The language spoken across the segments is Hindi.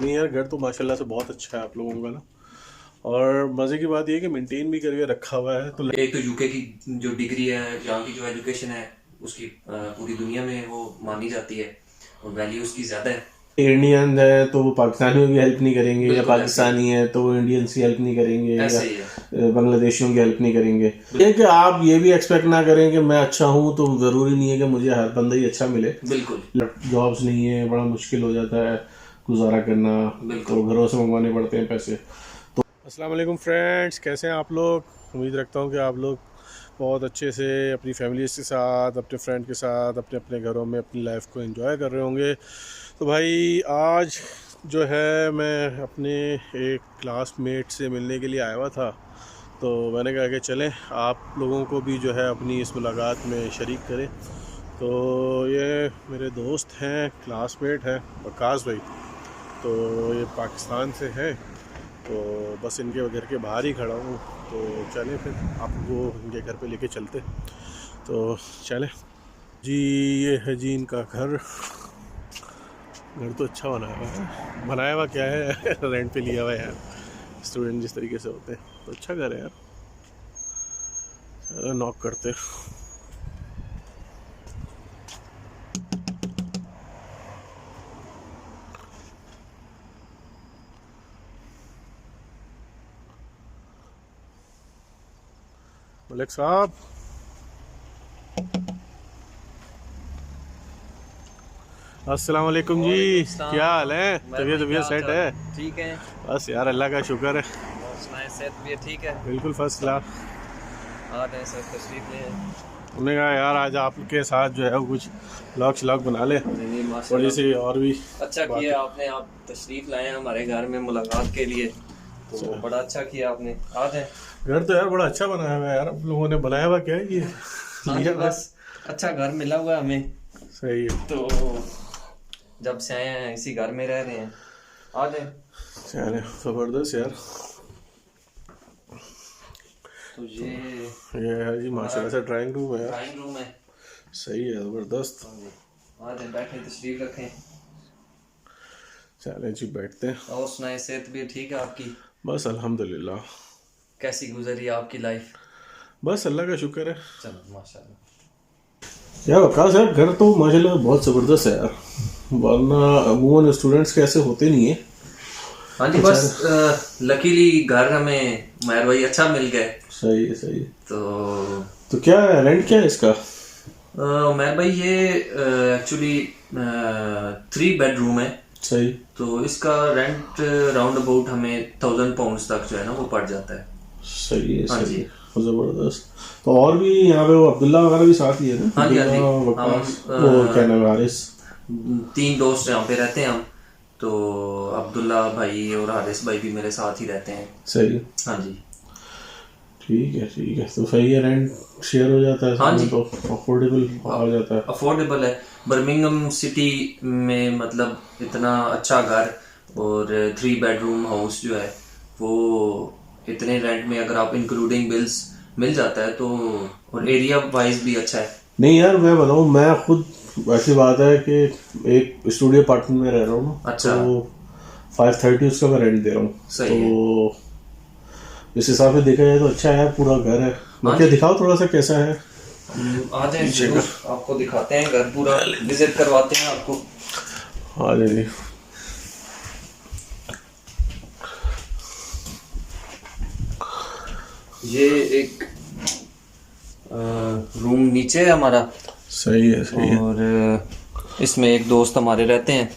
नहीं यार, घर तो माशाल्लाह से बहुत अच्छा है आप लोगों का ना। और मज़े की बात ये है कि मेंटेन भी करके रखा हुआ है तो एक तो यूके की जो डिग्री है, यहाँ की जो एजुकेशन है उसकी पूरी दुनिया में वो मानी जाती है और वैल्यू उसकी ज़्यादा है। इंडियन है तो वो पाकिस्तानियों की हेल्प नहीं करेंगे, या बिल्कुल ऐसे ही पाकिस्तानी है तो वो इंडियंस की हेल्प नहीं करेंगे, या ऐसे ही है। बांग्लादेशियों की हेल्प नहीं करेंगे। ये कि आप ये भी एक्सपेक्ट ना करें कि मैं अच्छा हूँ तो ज़रूरी नहीं है कि मुझे हर बंदा ही अच्छा मिले। बिल्कुल जॉब्स नहीं है, बड़ा मुश्किल हो जाता है गुजारा करना, बिल्कुल। तो घरों से मंगवाने पड़ते हैं पैसे। तो अस्सलाम वालेकुम फ्रेंड्स, कैसे हैं आप लोग? उम्मीद रखता हूँ कि आप लोग बहुत अच्छे से अपनी फैमिलीज के साथ, अपने फ्रेंड के साथ, अपने अपने घरों में अपनी लाइफ को एंजॉय कर रहे होंगे। तो भाई आज जो है मैं अपने एक क्लासमेट से मिलने के लिए आया हुआ था, तो मैंने कहा कि चलें आप लोगों को भी जो है अपनी इस मुलाकात में शरीक करें। तो ये मेरे दोस्त हैं, क्लासमेट हैं, वकास भाई। तो ये पाकिस्तान से हैं, तो बस इनके घर के बाहर ही खड़ा हूँ। तो चलें फिर आपको इनके घर पे लेके चलते। तो चलें जी। ये है जी इनका घर। घर तो अच्छा बनाया हुआ है, बनाया हुआ क्या है रेंट पे लिया हुआ है यार, स्टूडेंट जिस तरीके से होते हैं। तो अच्छा घर है यार। चलो नॉक करते। मलिक साहब, अस्सलाम वालेकुम जी। वालेकुम सलाम। क्या हाल है? मैं तबीयत भाई, क्या तबीयत हाल सेट चाल है? है? ठीक है। बस यार अल्लाह का शुक्र है, और सुनाए, सेहत भी ठीक है? बिल्कुल फर्स्ट क्लास। आ रहे हैं सर, तशरीफ ले आए। उन्होंने कहा यार आज आपके साथ जो है वो कुछ ब्लॉग श्लॉग बना ले, नहीं नहीं, थोड़ी सी माशाल्लाह। और भी अच्छा बातें। किया आपने, आप तशरीफ लाए हैं हमारे घर में मुलाकात के लिए, तो बड़ा अच्छा किया आपने। आ जाए। घर तो यार बड़ा अच्छा बनाया हुआ है यार, आप लोगों ने बनाया हुआ क्या है ये हाँ लिया जी, हुआ है? बस अच्छा घर मिला हुआ है हमें, सही है। तो जब से आए हैं इसी घर में रह रहे हैं। आ जाए। चले ज़बरदस्त यार। तो ये ये है जी हमारा माशाल्लाह से ड्राइंग रूम है यार। ड्राइंग रूम है। सही है, ज़बरदस्त। हाँ जी, आ जाए, बैठे, तशरीफ रखें। चले जी बैठते हैं। और सुनाए, सेहत भी ठीक है आपकी? बस अल्हम्दुलिल्लाह। कैसी गुजरी आपकी लाइफ? बस अल्लाह का शुक्र है। चलो माशाल्लाह। यार वकास यार, घर तो माशाल्लाह बहुत ज़बरदस्त है यार, वरना अमूमन स्टूडेंट्स के ऐसे होते नहीं है। हाँ जी, अच्छा। बस लकीली घर हमें मेहर भाई अच्छा मिल गए। सही है सही है। तो तो क्या है रेंट, क्या है इसका? मेहर भाई ये एक्चुअली 3 बेडरूम है। सही। तो इसका रेंट राउंड अबाउट हमें £1000 तक जो है ना वो पड़ जाता है। सही है हाँ सही जी। है, ज़बरदस्त। तो और भी यहाँ पे वो अब्दुल्ला वगैरह भी साथ ही है ना? हाँ जी हाँ जी। अब्दुल्ला, हम वकास, वो क्या नाम है, हारिस। 3 दोस्त यहाँ पे रहते हैं हम। तो अब्दुल्ला भाई और हारिस भाई भी मेरे साथ ही रहते हैं। सही है। हाँ जी। ठीक है ठीक है, तो सही है, रेंट शेयर हो जाता है हाँ सब में जी, तो अफोर्डेबल आ जाता है। अफोर्डेबल है। बर्मिंघम सिटी में मतलब इतना अच्छा घर और 3 बेडरूम हाउस जो है वो इतने रेंट में अगर आप इंक्लूडिंग बिल्स मिल जाता है तो, और एरिया वाइज भी अच्छा है। नहीं यार मैं बताऊँ, मैं खुद, ऐसी बात है कि एक स्टूडियो अपार्टमेंट में रह रहा हूँ ना, अच्छा। तो 530 उसका मैं रेंट दे रहा हूँ। सही है। तो इस हिसाब से देखा जाए तो अच्छा है, पूरा घर है। हाँ बाकी जी। दिखाओ थोड़ा सा कैसा है। आ जाए जरूर, आपको दिखाते हैं घर, पूरा विजिट करवाते हैं आपको। हाँ जी। ये एक रूम नीचे है हमारा, सही है सही है। और इसमें एक दोस्त हमारे रहते हैं।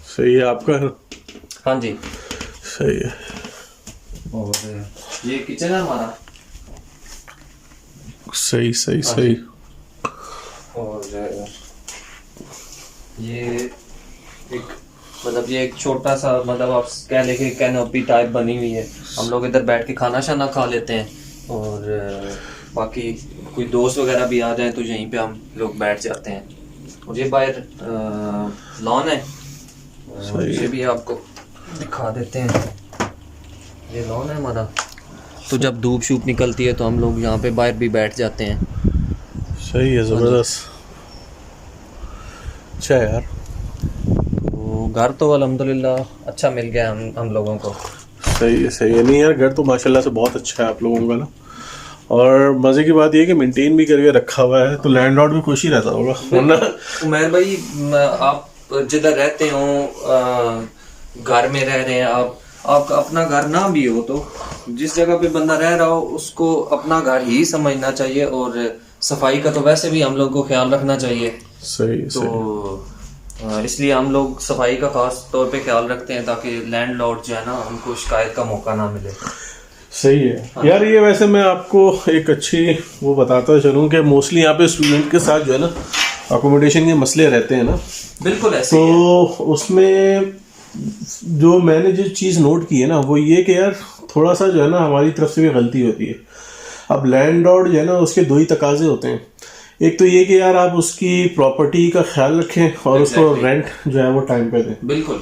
सही है आपका। हाँ जी। सही है। और ये किचन है हमारा। सही सही हाँ सही। जी। और ये एक मतलब ये एक छोटा सा मतलब आप कह लें कि कैनोपी टाइप बनी हुई है। हम लोग इधर बैठ के खाना शाना खा लेते हैं, और बाकी कोई दोस्त वगैरह भी आ जाए तो यहीं पे हम लोग बैठ जाते हैं। और ये बाहर लॉन है, और सही ये है। भी आपको दिखा देते हैं। ये लॉन है हमारा, तो जब धूप शूप निकलती है तो हम लोग यहाँ पे बाहर भी बैठ जाते हैं। सही है, हाँ जी। ज़बरदस्त। अच्छा है यार। तो घर तो अल्हम्दुलिल्लाह अच्छा मिल गया हम लोगों को। सही है। नहीं यार, घर तो माशाल्लाह से बहुत अच्छा है आप लोगों का ना। और मज़े की बात ये है कि मेंटेन भी करके रखा हुआ है, तो लैंडलॉर्ड भी खुश ही रहता होगा, वरना उमर भाई, आप जिधर रहते हो, घर में रह रहे हैं आपका अपना घर ना भी हो, तो जिस जगह पे बंदा रह रहा हो उसको अपना घर ही समझना चाहिए। और सफाई का तो वैसे भी हम लोग को ख्याल रखना चाहिए। सही। इसलिए हम लोग सफाई का खास तौर पे ख्याल रखते हैं, ताकि लैंडलॉर्ड जो है ना, उनको शिकायत का मौका ना मिले। सही है यार। ये वैसे मैं आपको एक अच्छी वो बताता चलूँ कि मोस्टली यहाँ पे स्टूडेंट के साथ जो है ना अकोमोडेशन के मसले रहते हैं ना। बिल्कुल ऐसे तो उसमें जो मैंने जो चीज़ नोट की है ना, वो ये कि यार थोड़ा सा जो है ना हमारी तरफ से भी गलती होती है। अब लैंडलॉर्ड जो है ना, उसके दो ही तकाजे होते हैं। एक तो ये कि यार आप उसकी प्रॉपर्टी का ख्याल रखें और उसको रेंट जो है वो टाइम पे दें। बिल्कुल।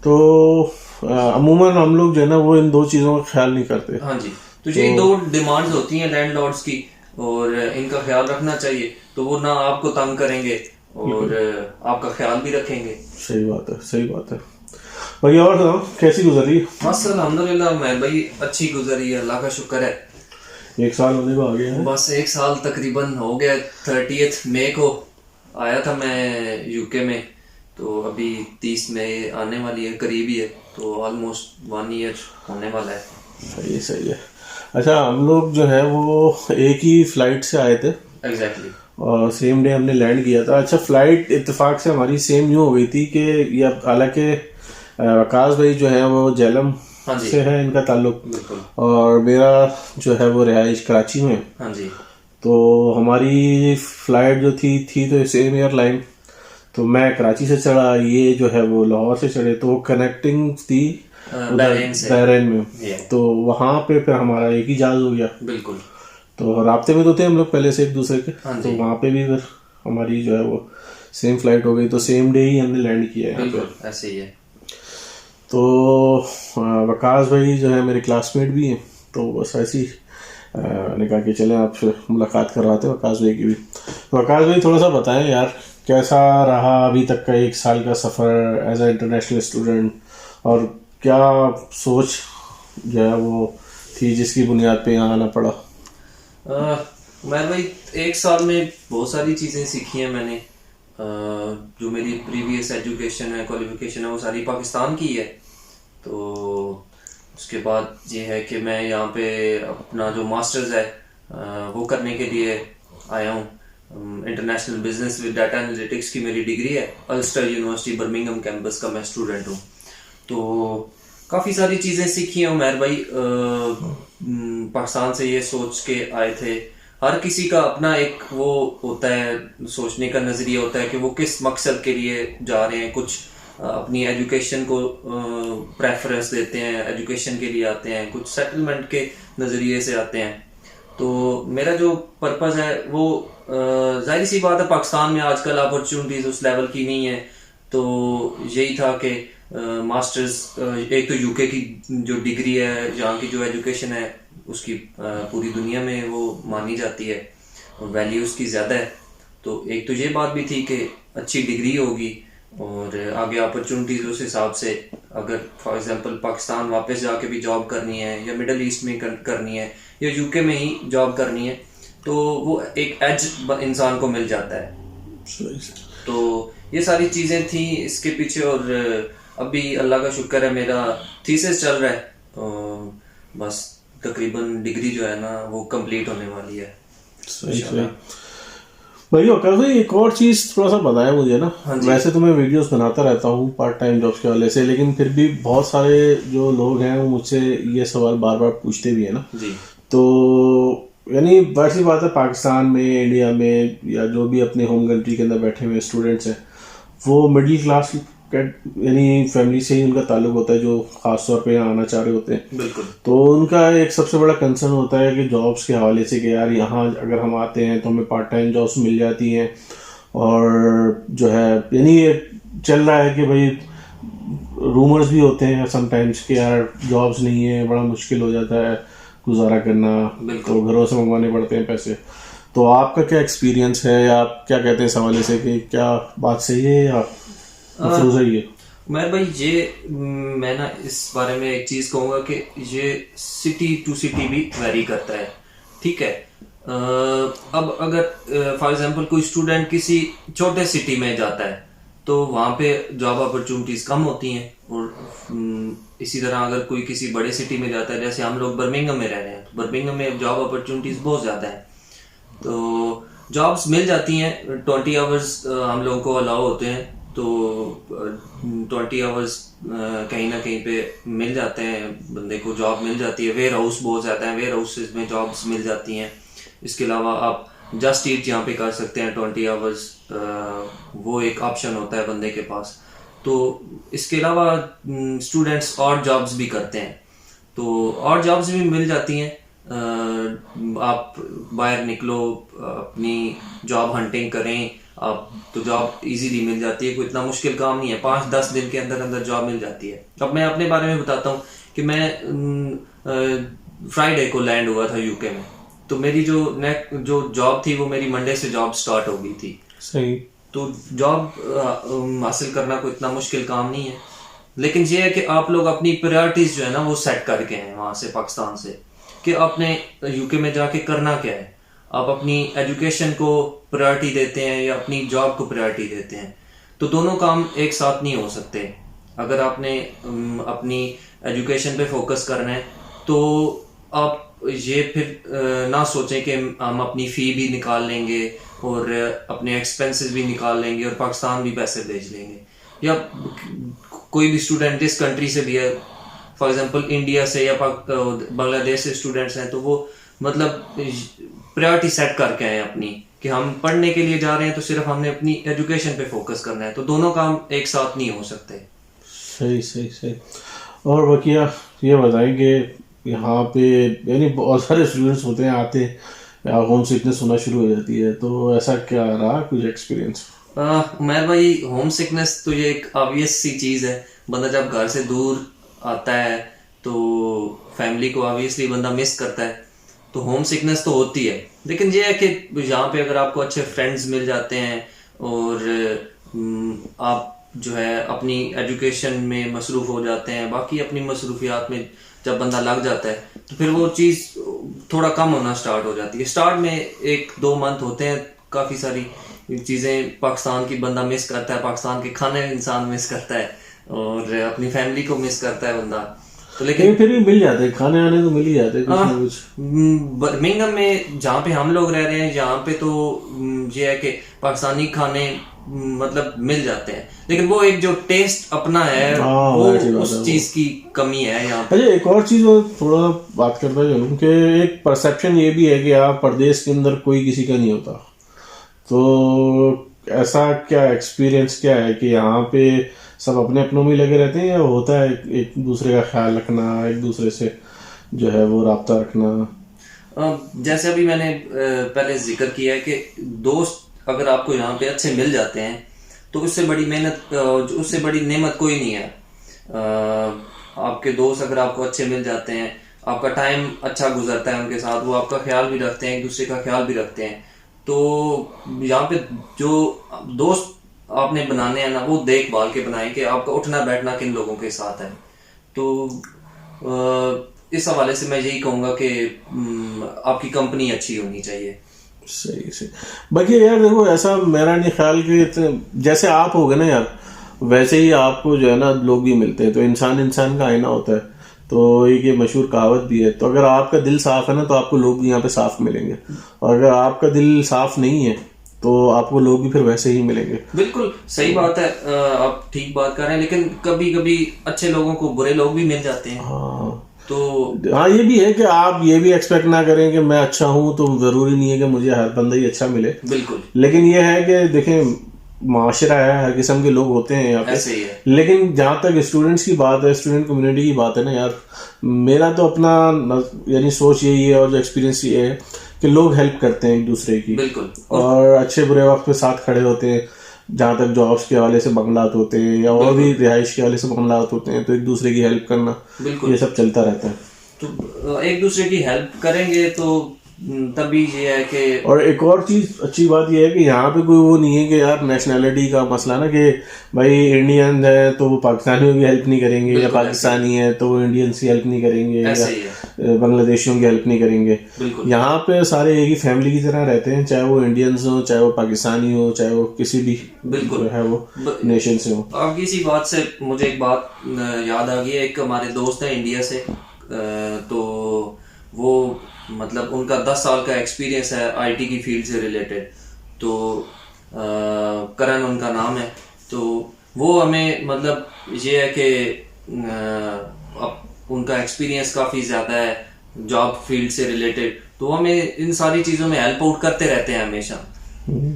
तो अमूमन हम लोग जो है ना वो इन दो चीज़ों का ख्याल नहीं करते। हाँ जी। तो ये दो डिमांड्स होती हैं लैंडलॉर्ड्स की, और इनका ख्याल रखना चाहिए। तो वो ना आपको तंग करेंगे और आपका ख्याल भी रखेंगे। सही बात है भाई। और सुनाओ, कैसी गुजरी? बस अल्हम्दुलिल्लाह मैं भाई अच्छी गुजरी है, अल्लाह का शुक्र है। 1 साल होने को आ गया है। बस 1 साल तकरीबन हो गया। 30 मई को आया था मैं यूके में, तो अभी 30 मई आने वाली है, करीब ही है, तो ऑलमोस्ट 1 ईयर होने वाला है। सही है। अच्छा, हम लोग जो है वो एक ही फ्लाइट से आए थे। एग्जैक्टली। और सेम डे हमने लैंड किया था। अच्छा, फ्लाइट इत्तेफाक से हमारी सेम यूँ हो गई थी कि ये हालांकि आकाश भाई जो है वो जेलम से है इनका ताल्लुक, और मेरा जो है वो रिहाइश कराची में। हाँ जी। तो हमारी फ्लाइट जो थी तो सेम एयरलाइन। तो मैं कराची से चढ़ा, ये जो है वो लाहौर से चढ़े, तो वो कनेक्टिंग थी बहरीन में। तो वहाँ पे फिर हमारा एक ही जहाज हो गया। बिल्कुल। तो राब्ते में तो थे हम लोग पहले से एक दूसरे के। तो वहाँ पे भी फिर हमारी जो है वो सेम फ्लाइट हो गई, तो सेम डे ही हमने लैंड किया है। बिल्कुल ऐसे ही है। तो वकास भाई जो है मेरे क्लासमेट भी हैं, तो बस ऐसे ही मैंने कहा कि चलें आपसे मुलाकात करवाते हैं वकास भाई की भी। तो वकास भाई थोड़ा सा बताएं यार, कैसा रहा अभी तक का 1 साल का सफ़र एज ए इंटरनेशनल स्टूडेंट, और क्या सोच जो है वो थी जिसकी बुनियाद पे यहाँ आना पड़ा? मैं भाई 1 साल में बहुत सारी चीज़ें सीखी हैं मैंने। जो मेरी प्रीवियस एजुकेशन है, क्वालिफिकेशन है, वो सारी पाकिस्तान की है। तो उसके बाद ये है कि मैं यहाँ पे अपना जो मास्टर्स है वो करने के लिए आया हूँ। International business with data analytics की मेरी डिग्री है। अल्स्टर यूनिवर्सिटी बर्मिंघम कैंपस का मैं स्टूडेंट हूँ। तो काफ़ी सारी चीज़ें सीखी हैं उमर भाई। पाकिस्तान से ये सोच के आए थे, हर किसी का अपना एक वो होता है, सोचने का नज़रिया होता है कि वो किस मकसद के लिए जा रहे हैं। कुछ अपनी एजुकेशन को प्रेफरेंस देते हैं, एजुकेशन के लिए आते हैं, कुछ सेटलमेंट के नज़रिए से आते हैं। तो मेरा जो पर्पज़ है वो जाहिर सी बात है, पाकिस्तान में आजकल अपॉर्चुनिटीज़ उस लेवल की नहीं है। तो यही था कि मास्टर्स, एक तो यूके की जो डिग्री है, यहाँ की जो एजुकेशन है, उसकी पूरी दुनिया में वो मानी जाती है और वैल्यू उसकी ज़्यादा है। तो एक तो ये बात भी थी कि अच्छी डिग्री होगी और आगे अपॉर्चुनिटीज़ उस हिसाब से, अगर फॉर एग्जांपल पाकिस्तान वापस जाके भी जॉब करनी है या मिडल ईस्ट में करनी है या यूके में ही जॉब करनी है, तो वो एक एज इंसान को मिल जाता है। तो ये सारी चीज़ें थी इसके पीछे। और अभी अल्लाह का शुक्र है मेरा थीसिस चल रहा है, तो बस तकरीबन डिग्री जो है ना वो कंप्लीट होने वाली है। सही भाई। वकास भाई एक और चीज़ थोड़ा सा बताया मुझे ना। वैसे तो मैं वीडियोस बनाता रहता हूँ पार्ट टाइम जॉब्स के वाले से, लेकिन फिर भी बहुत सारे जो लोग हैं वो मुझसे ये सवाल बार बार पूछते भी है ना जी। तो यानी वैसी बात है, पाकिस्तान में, इंडिया में, या जो भी अपने होम कंट्री के अंदर बैठे हुए स्टूडेंट्स हैं, वो मिडिल क्लास यानी फैमिली से ही उनका ताल्लुक होता है, जो खास तौर पे यहाँ आना चाह रहे होते हैं। बिल्कुल। तो उनका एक सबसे बड़ा कंसर्न होता है कि जॉब्स के हवाले से कि यार यहाँ अगर हम आते हैं तो हमें पार्ट टाइम जॉब्स मिल जाती हैं, और जो है यानी ये चल रहा है कि भाई रूमर्स भी होते हैं समटाइम्स कि यार जॉब्स नहीं है, बड़ा मुश्किल हो जाता है गुजारा करना, तो घरों से मंगवाने पड़ते हैं पैसे। तो आपका क्या एक्सपीरियंस है, या आप क्या कहते हैं इस हवाले से कि क्या बात सही है या अफरोज़ है ये? मैं भाई मैं ना इस बारे में एक चीज कहूंगा कि ये सिटी टू सिटी भी वेरी करता है, ठीक है। अब अगर फॉर एग्जांपल कोई स्टूडेंट किसी छोटे सिटी में जाता है तो वहाँ पे जॉब अपॉर्चुनिटीज कम होती हैं, और इसी तरह अगर कोई किसी बड़े सिटी में जाता है, जैसे हम लोग बर्मिंघम में रह रहे हैं, तो बर्मिंघम में जॉब अपॉर्चुनिटीज बहुत ज़्यादा है, तो जॉब्स मिल जाती हैं। 20 आवर्स हम लोगों को अलाउ होते हैं, तो 20 आवर्स कहीं ना कहीं पे मिल जाते हैं, बंदे को जॉब मिल जाती है। वेयर हाउस बहुत ज़्यादा है, वेयर हाउसेज में जॉब्स मिल जाती हैं। इसके अलावा आप जस्ट ईट यहाँ पे कर सकते हैं 20 आवर्स, वो एक ऑप्शन होता है बंदे के पास। तो इसके अलावा स्टूडेंट्स और जॉब्स भी करते हैं, तो और जॉब्स भी मिल जाती हैं। आप बाहर निकलो, अपनी जॉब हंटिंग करें आप, तो जॉब इजीली मिल जाती है, कोई इतना मुश्किल काम नहीं है, 5-10 दिन के अंदर अंदर जॉब मिल जाती है। अब मैं अपने बारे में बताता हूँ कि मैं फ्राइडे को लैंड हुआ था यूके में, तो मेरी जो जॉब थी वो मेरी मंडे से जॉब स्टार्ट हो गई थी। सही। तो जॉब हासिल करना कोई इतना मुश्किल काम नहीं है, लेकिन ये है कि आप लोग अपनी प्रायोरिटीज जो है ना वो सेट करके हैं वहां से, पाकिस्तान से, कि आपने यूके में जाके करना क्या है। आप अपनी एजुकेशन को प्रायोरिटी देते हैं या अपनी जॉब को प्रायोरिटी देते हैं, तो दोनों काम एक साथ नहीं हो सकते। अगर आपने अपनी एजुकेशन पे फोकस करना है तो आप ये फिर ना सोचें कि हम अपनी फ़ी भी निकाल लेंगे और अपने एक्सपेंसेस भी निकाल लेंगे और पाकिस्तान भी पैसे भेज लेंगे, या कोई भी स्टूडेंट जिस कंट्री से भी है, फॉर एग्जांपल इंडिया से या बांग्लादेश से स्टूडेंट्स हैं, तो वो मतलब प्रायोरिटी सेट करके आए अपनी, कि हम पढ़ने के लिए जा रहे हैं तो सिर्फ हमने अपनी एजुकेशन पे फोकस करना है, तो दोनों काम एक साथ नहीं हो सकते। सही सही सही। और बकिया ये बताएंगे, यहाँ पे यानी बहुत सारे स्टूडेंट्स होते हैं, आते हैं, होम सिकनेस होना शुरू हो जाती है, तो ऐसा क्या रहा कुछ एक्सपीरियंस? मैं भाई, होम सिकनेस तो ये एक ऑब्वियस सी चीज़ है। बंदा जब घर से दूर आता है तो फैमिली को ऑब्वियसली बंदा मिस करता है, तो होम सिकनेस तो होती है। लेकिन ये है कि यहाँ पे अगर आपको अच्छे फ्रेंड्स मिल जाते हैं और आप जो है अपनी एजुकेशन में मसरूफ़ हो जाते हैं, बाकी अपनी मसरूफियात में जब बंदा लग जाता है, तो फिर वो चीज़ थोड़ा कम होना स्टार्ट हो जाती है। स्टार्ट में 1-2 मंथ होते हैं, काफ़ी सारी चीज़ें पाकिस्तान की बंदा मिस करता है, पाकिस्तान के खाने इंसान मिस करता है और अपनी फैमिली को मिस करता है बंदा, तो लेकिन फिर भी मिल जाते हैं, खाने आने तो मिल ही जाते हैं कुछ ना कुछ। बर्मिंघम में जहाँ पे हम लोग रह रहे हैं, यहाँ पे तो ये है कि पाकिस्तानी खाने मतलब मिल जाते हैं, लेकिन वो एक जो टेस्ट अपना है वो उस चीज की कमी है यहाँ पे। अच्छा, एक और चीज थोड़ा बात करता चलूँ कि एक परसेप्शन ये भी है कि आप प्रदेश के अंदर कोई किसी का नहीं होता, तो ऐसा क्या एक्सपीरियंस क्या है कि यहाँ पे सब अपने अपनों में लगे रहते हैं, या होता है एक दूसरे का ख्याल रखना, एक दूसरे से जो है वो राब्ता रखना? जैसे अभी मैंने पहले जिक्र किया है कि दोस्त अगर आपको यहाँ पे अच्छे मिल जाते हैं तो उससे बड़ी मेहनत, उससे बड़ी नेमत कोई नहीं है। आपके दोस्त अगर आपको अच्छे मिल जाते हैं, आपका टाइम अच्छा गुजरता है उनके साथ, वो आपका ख्याल भी रखते हैं, एक दूसरे का ख्याल भी रखते हैं, तो यहाँ पे जो दोस्त आपने बनाने हैं ना, वो देखभाल के बनाएं कि आपका उठना बैठना किन लोगों के साथ है। तो इस हवाले से मैं यही कहूँगा कि आपकी कंपनी अच्छी होनी चाहिए। सही सही। बाकी यार देखो, ऐसा मेरा नहीं ख्याल कि जैसे आप हो गए ना यार, वैसे ही आपको जो है ना लोग भी मिलते हैं, तो इंसान इंसान का आईना होता है, तो एक ये मशहूर कहावत भी है। तो अगर आपका दिल साफ है ना, तो आपको लोग भी यहाँ पे साफ मिलेंगे, और अगर आपका दिल साफ नहीं है तो आपको लोग भी फिर वैसे ही मिलेंगे। बिल्कुल सही बात है, आप ठीक बात कर रहे हैं, लेकिन कभी कभी अच्छे लोगों को बुरे लोग भी मिल जाते हैं। हाँ, तो हाँ ये भी है कि आप ये भी एक्सपेक्ट ना करें कि मैं अच्छा हूँ तो जरूरी नहीं है कि मुझे हर बंदा ही अच्छा मिले। बिल्कुल। लेकिन ये है कि देखें, माशरा है, हर किस्म के लोग होते हैं यहाँ पे, ऐसे ही है। लेकिन जहाँ तक स्टूडेंट्स की बात है, स्टूडेंट कम्युनिटी की बात है ना यार, मेरा तो अपना यानी सोच यही है और जो एक्सपीरियंस ये है कि लोग हेल्प करते हैं एक दूसरे की। बिल्कुल। और अच्छे बुरे वक्त पे साथ खड़े होते हैं। जहाँ तक जॉब्स के हवाले से बंगलात होते हैं या और भी रिहाइश के हवाले से बंगलात होते हैं, तो एक दूसरे की हेल्प करना, ये सब चलता रहता है। तो एक दूसरे की हेल्प करेंगे तो तभी ये है कि और एक और चीज अच्छी बात यह है कि यहाँ पे कोई वो नहीं है कि यार नेशनैलिटी का मसला ना, कि भाई इंडियन है तो वो पाकिस्तानियों की हेल्प नहीं करेंगे, या पाकिस्तानी है तो वो इंडियंस की हेल्प नहीं करेंगे, ऐसे ही है, या बांग्लादेशियों की हेल्प नहीं करेंगे। बिल्कुल यहाँ पे सारे एक ही फैमिली की तरह रहते हैं, चाहे वो इंडियंस हो, चाहे वो पाकिस्तानी हो, चाहे वो किसी भी बिल्कुल जो है वो नेशन से हो। अब इसी बात से मुझे एक बात याद आ गई है। एक हमारे दोस्त है इंडिया से, तो वो मतलब उनका 10 साल का एक्सपीरियंस है आईटी की फील्ड से रिलेटेड, तो करण उनका नाम है। तो वो हमें मतलब ये है कि अब उनका एक्सपीरियंस काफ़ी ज़्यादा है जॉब फील्ड से रिलेटेड, तो हमें इन सारी चीज़ों में हेल्प आउट करते रहते हैं हमेशा।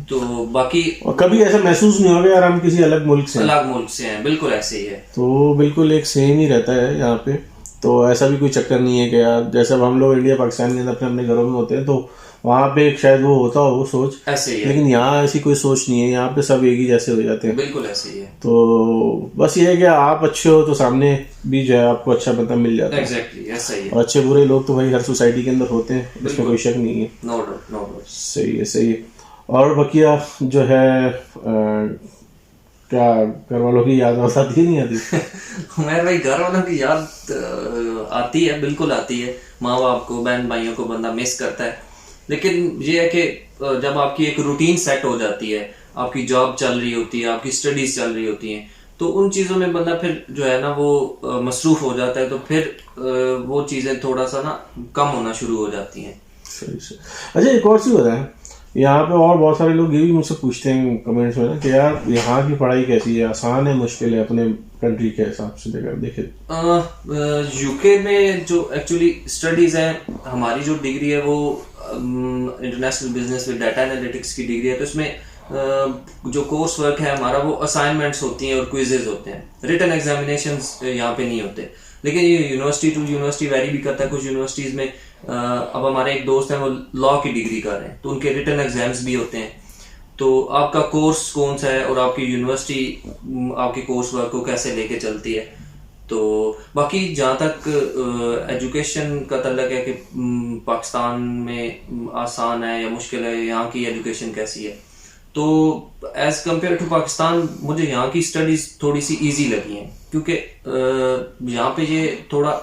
तो बाकी और कभी ऐसा महसूस नहीं होगा यार हम किसी अलग मुल्क से हैं, बिल्कुल ऐसे ही है। तो बिल्कुल एक सेम ही रहता है यहाँ पे। तो ऐसा भी कोई चक्कर नहीं है कि यार जैसे अब हम लोग इंडिया पाकिस्तान के अंदर अपने अपने घरों में होते हैं, तो वहाँ पे एक शायद वो होता हो वो सोच, ऐसे ही है, लेकिन यहाँ ऐसी कोई सोच नहीं है। यहाँ पे सब एक ही जैसे हो जाते हैं, बिल्कुल ऐसे ही है। तो बस ये है कि आप अच्छे हो तो सामने भी जो है आपको अच्छा बंदा मिल जाता है। एग्जैक्टली ऐसा ही है। और अच्छे बुरे लोग तो भाई हर सोसाइटी के अंदर होते हैं, इसमें कोई शक नहीं है। No doubt, no doubt. सही है, सही है। और बकिया जो है क्या घर वालों की याद आती नहीं आती? मैं भाई घर वालों की याद आती है, बिल्कुल आती है। माँ बाप को, बहन भाइयों को बंदा मिस करता है, लेकिन ये है कि जब आपकी एक रूटीन सेट हो जाती है, आपकी जॉब चल रही होती है, आपकी स्टडीज चल रही होती हैं, तो उन चीज़ों में बंदा फिर जो है ना वो मसरूफ हो जाता है, तो फिर वो चीज़ें थोड़ा सा ना कम होना शुरू हो जाती हैं। सही से। अच्छा एक और चीज़ होता है यहाँ पे, और बहुत सारे लोग ये भी मुझसे पूछते हैं कमेंट्स में ना कि यार यहाँ की पढ़ाई कैसी है, आसान है, मुश्किल है, अपने कंट्री के हिसाब से देखे? यूके में जो एक्चुअली स्टडीज है, हमारी जो डिग्री है वो international business with data analytics की डिग्री है, तो इसमें जो कोर्स वर्क है हमारा वो असाइनमेंट्स होती हैं और क्विजेज होते हैं। रिटन एग्जामिनेशंस यहाँ पे नहीं होते, लेकिन ये यूनिवर्सिटी टू यूनिवर्सिटी वेरी भी करता है। कुछ यूनिवर्सिटीज में अब हमारे एक दोस्त हैं वो लॉ की डिग्री कर रहे हैं, तो उनके रिटन एग्जाम्स भी होते हैं। तो आपका कोर्स कौन सा है और आपकी यूनिवर्सिटी आपके कोर्स वर्क को कैसे लेके चलती है। तो बाकी जहाँ तक एजुकेशन का तल्लक है कि पाकिस्तान में आसान है या मुश्किल है, यहाँ की एजुकेशन कैसी है, तो एज कम्पेयर टू पाकिस्तान मुझे यहाँ की स्टडीज थोड़ी सी इजी लगी हैं, क्योंकि यहाँ पे ये थोड़ा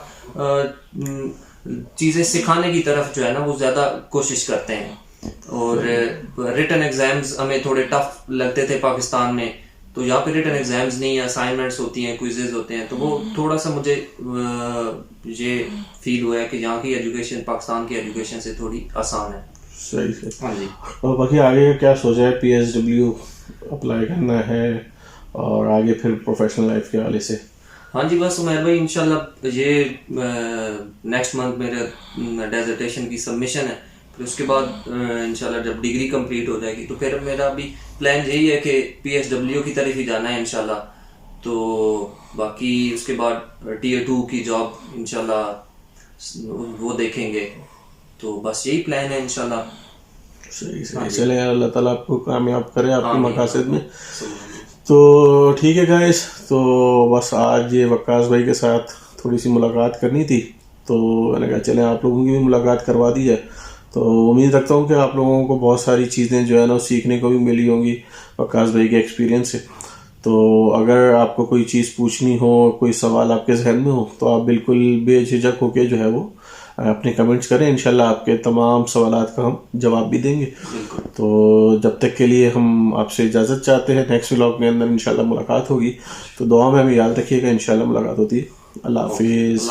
चीज़ें सिखाने की तरफ जो है ना वो ज़्यादा कोशिश करते हैं। और रिटन एग्जाम्स हमें थोड़े टफ लगते थे पाकिस्तान में, तो यहाँ पे रिटन एग्जाम्स नहीं, असाइनमेंट्स होती हैं, क्विजेज होते हैं, तो वो थोड़ा सा मुझे ये फील हुआ है कि यहाँ की एजुकेशन पाकिस्तान की एजुकेशन से थोड़ी आसान है। सही से। हाँ जी। और बाकी आगे क्या सोचा है? PSW अप्लाई करना है और आगे फिर प्रोफेशनल लाइफ के वाले से? हाँ जी, बस उमर भाई इंशाल्लाह ये नेक्स्ट मंथ मेरे डेजर्टेशन की सबमिशन है, फिर उसके बाद इंशाल्लाह जब डिग्री कंप्लीट हो जाएगी तो फिर मेरा भी प्लान यही है कि PSW की तरफ ही जाना है इंशाल्लाह। तो बाकी उसके बाद Tier 2 की जॉब इंशाल्लाह वो देखेंगे, तो बस यही प्लान है इंशाल्लाह। सही सही। चले यार, अल्लाह ताला आपको कामयाब करे आपके मकासद में। सही। तो ठीक है गाइस, तो बस आज ये वक्कास भाई के साथ थोड़ी सी मुलाकात करनी थी, तो मैंने कहा चलें आप लोगों की भी मुलाकात करवा दी जाए। तो उम्मीद रखता हूँ कि आप लोगों को बहुत सारी चीज़ें जो है ना सीखने को भी मिली होंगी वक्कास भाई के एक्सपीरियंस से। तो अगर आपको कोई चीज़ पूछनी हो, कोई सवाल आपके जहन में हो, तो आप बिल्कुल बेझिझक होके जो है वो अपने कमेंट्स करें। इंशाल्लाह आपके तमाम सवालात का हम जवाब भी देंगे। तो जब तक के लिए हम आपसे इजाज़त चाहते हैं, नेक्स्ट व्लॉग के अंदर इंशाल्लाह मुलाकात होगी, तो दुआ में हमें याद रखिएगा। इंशाल्लाह मुलाकात होती है। अल्लाह हाफिज़।